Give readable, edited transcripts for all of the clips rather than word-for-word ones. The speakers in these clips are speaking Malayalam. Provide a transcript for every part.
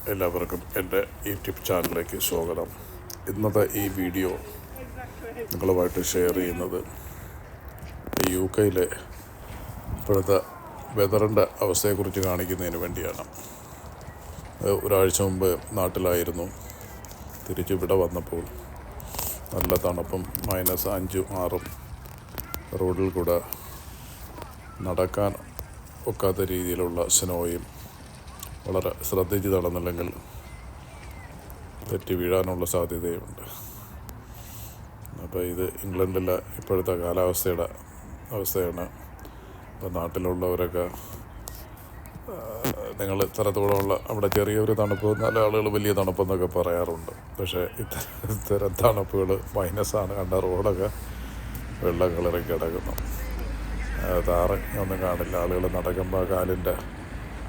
എല്ലാവർക്കും എൻ്റെ യൂട്യൂബ് ചാനലിലേക്ക് സ്വാഗതം. ഇന്നത്തെ ഈ വീഡിയോ നിങ്ങളുമായിട്ട് ഷെയർ ചെയ്യുന്നത് UK ഇപ്പോഴത്തെ വെതറിൻ്റെ അവസ്ഥയെക്കുറിച്ച് കാണിക്കുന്നതിന് വേണ്ടിയാണ്. ഒരാഴ്ച മുമ്പ് നാട്ടിലായിരുന്നു. തിരിച്ച് ഇവിടെ വന്നപ്പോൾ നല്ല തണുപ്പും -5, 6 റോഡിൽ കൂടെ നടക്കാൻ ഒക്കാത്ത രീതിയിലുള്ള സ്നോയും, വളരെ ശ്രദ്ധിച്ച് നടന്നില്ലെങ്കിൽ തെറ്റി വീഴാനുള്ള സാധ്യതയുണ്ട്. അപ്പോൾ ഇത് ഇംഗ്ലണ്ടിലെ ഇപ്പോഴത്തെ കാലാവസ്ഥയുടെ അവസ്ഥയാണ്. അപ്പോൾ നാട്ടിലുള്ളവരൊക്കെ നിങ്ങൾ ഇത്തരത്തോടുള്ള അവിടെ ചെറിയൊരു തണുപ്പ്, നല്ല ആളുകൾ വലിയ തണുപ്പെന്നൊക്കെ പറയാറുണ്ട്. പക്ഷേ ഇത്തരം തണുപ്പുകൾ മൈനസാണ്. കണ്ട റോഡൊക്കെ വെള്ള കളറിൽ കിടക്കുന്നു. താറൊന്നും കാണില്ല. ആളുകൾ നടക്കുമ്പോൾ കാലിൻ്റെ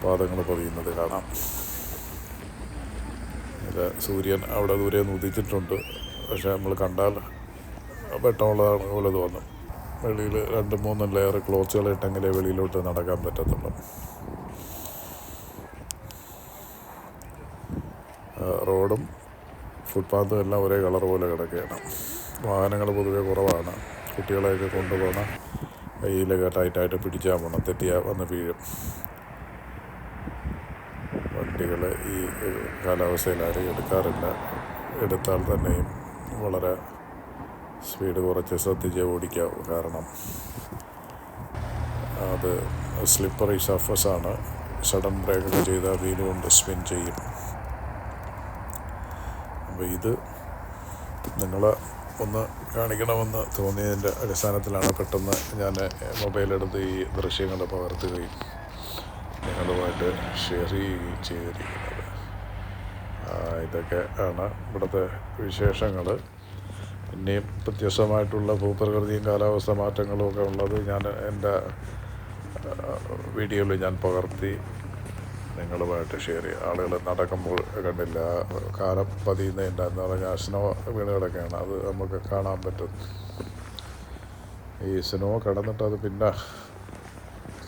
പാദങ്ങൾ പൊതിയുന്നത് കാണാം. ഇത് സൂര്യൻ അവിടെ ദൂരെ നിന്ന് ഉദിച്ചിട്ടുണ്ട്. പക്ഷേ നമ്മൾ കണ്ടാൽ വെട്ടമുള്ളതാണ് പോലെ തോന്നും. വെളിയിൽ 2-3 ലെയർ ക്ലോത്തുകൾ ഇട്ടെങ്കിലേ വെളിയിലോട്ട് നടക്കാൻ പറ്റത്തുള്ളൂ. റോഡും ഫുട്പാത്തും എല്ലാം ഒരേ കളർ പോലെ കിടക്കുകയാണ്. വാഹനങ്ങൾ പൊതുവെ കുറവാണ്. കുട്ടികളെയൊക്കെ കൊണ്ടുപോകണം. കയ്യിലൊക്കെ ടൈറ്റായിട്ട് പിടിച്ചാൽ പോകണം, തെറ്റിയാൽ വന്ന് വീഴും. വണ്ടികൾ ഈ കാലാവസ്ഥയിൽ ആരും എടുക്കാറില്ല. എടുത്താൽ തന്നെയും വളരെ സ്പീഡ് കുറച്ച് ശ്രദ്ധിച്ച് ഓടിക്കാവൂ. കാരണം അത് സ്ലിപ്പറി സർഫസാണ്. സഡൻ ബ്രേക്കൊക്കെ ചെയ്താൽ വീല് കൊണ്ട് സ്പിൻ ചെയ്യും. അപ്പോൾ ഇത് നിങ്ങളെ ഒന്ന് കാണിക്കണമെന്ന് തോന്നിയതിൻ്റെ അടിസ്ഥാനത്തിലാണ് പെട്ടെന്ന് ഞാൻ മൊബൈലെടുത്ത് ഈ ദൃശ്യങ്ങൾ പകർത്തുകയും നിങ്ങളുമായിട്ട് ഷെയർ ചെയ്യുകയും ചെയ്തിരിക്കുന്നത്. ഇതൊക്കെ ആണ് ഇവിടുത്തെ വിശേഷങ്ങൾ. ഇനിയും വ്യത്യസ്തമായിട്ടുള്ള ഭൂപ്രകൃതിയും കാലാവസ്ഥ മാറ്റങ്ങളും ഒക്കെ ഉള്ളത് ഞാൻ എൻ്റെ വീഡിയോയിൽ ഞാൻ പകർത്തി നിങ്ങളുമായിട്ട് ഷെയർ ചെയ്യും. ആളുകൾ നടക്കുമ്പോൾ കണ്ടില്ല, കാലം പതിയുന്നതിൻ്റെ എന്ന് പറഞ്ഞാൽ സ്നോ വീണ് കിടക്കുകയാണ്. അത് നമുക്ക് കാണാൻ പറ്റും. ഈ സ്നോ കിടന്നിട്ട് അത് പിന്നെ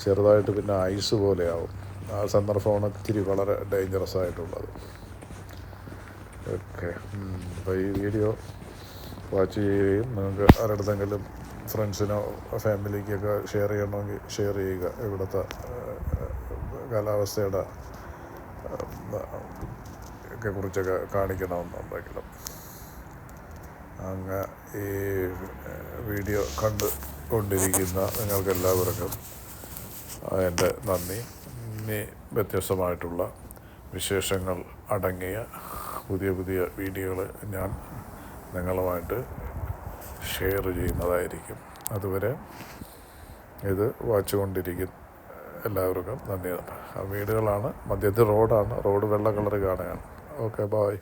ചെറുതായിട്ട് പിന്നെ ഐസ് പോലെയാവും. ആ സന്ദർഭമാണ് ഇത്തിരി വളരെ ഡേഞ്ചറസ് ആയിട്ടുള്ളത്. ഓക്കെ, അപ്പോൾ ഈ വീഡിയോ വാച്ച് ചെയ്യുകയും നിങ്ങൾക്ക് ആരുടെങ്കിലും ഫ്രണ്ട്സിനോ ഫാമിലിക്കൊക്കെ ഷെയർ ചെയ്യണമെങ്കിൽ ഷെയർ ചെയ്യുക. ഇവിടുത്തെ കാലാവസ്ഥയുടെ ഒക്കെ കുറിച്ചൊക്കെ കാണിക്കണമെന്നുണ്ടെങ്കിലും അങ്ങ് ഈ വീഡിയോ കണ്ടുകൊണ്ടിരിക്കുന്ന നിങ്ങൾക്കെല്ലാവർക്കും എൻ്റെ നന്ദി. ഇനി വ്യത്യസ്തമായിട്ടുള്ള വിശേഷങ്ങൾ അടങ്ങിയ പുതിയ വീഡിയോകൾ ഞാൻ നിങ്ങളുമായിട്ട് ഷെയർ ചെയ്യുന്നതായിരിക്കും. അതുവരെ ഇത് വാച്ച് കൊണ്ടിരിക്കുന്ന എല്ലാവർക്കും നന്ദി. വീടുകളാണ്, മധ്യത്തിൽ റോഡാണ്. റോഡ് വെള്ള കളർ കാണുകയാണ്. Okay, bye.